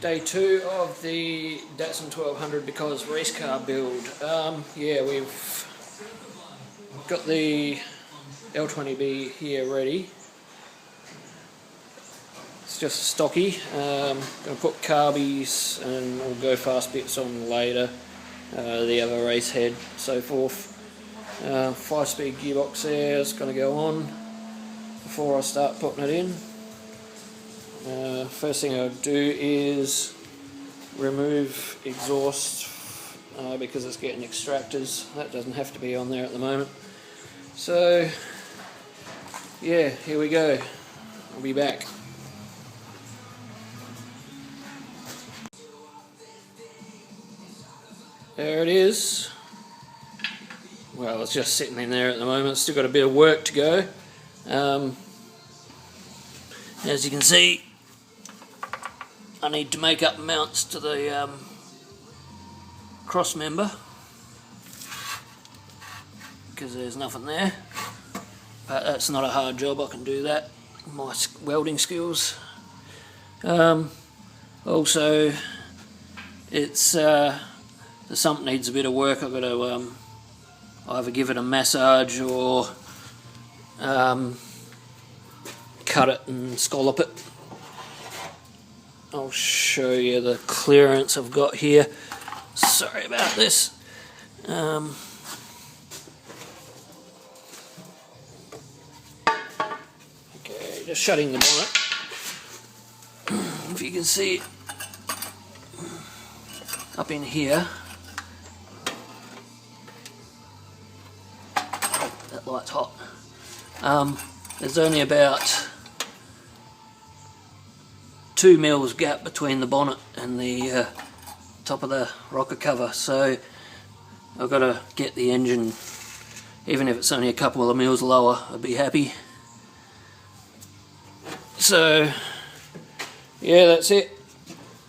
Day 2 of the Datsun 1200 because race car build. Yeah, we've got the L20B here ready. It's just a stocky. Going to put carbies and we'll go fast bits on later. The other race head, so forth. 5-speed gearbox there is going to go on before I start putting it in. First thing I'll do is remove exhaust because it's getting extractors. That doesn't have to be on there at the moment. So yeah, here we go. I'll be back. There it is. Well, it's just sitting in there at the moment. Still got a bit of work to go. As you can see, I need to make up mounts to the cross member because there's nothing there, but that's not a hard job. I can do that with my welding skills. Also, it's the sump needs a bit of work. I've got to either give it a massage or cut it and scallop it. I'll show you the clearance I've got here. Sorry about this. Okay, just shutting the bonnet. If you can see it up in here. Oh, that light's hot. There's only about 2 mils gap between the bonnet and the top of the rocker cover, so I've got to get the engine, even if it's only a couple of mils lower, I'd be happy. So yeah, that's it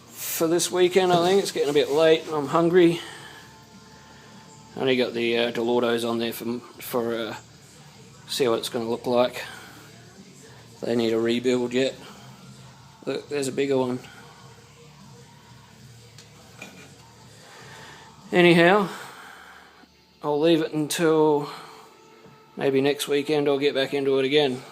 for this weekend. I think it's getting a bit late and I'm hungry. I only got the Delordos on there for see what it's going to look like. They need a rebuild yet. Look, there's a bigger one. Anyhow, I'll leave it until maybe next weekend. I'll get back into it again.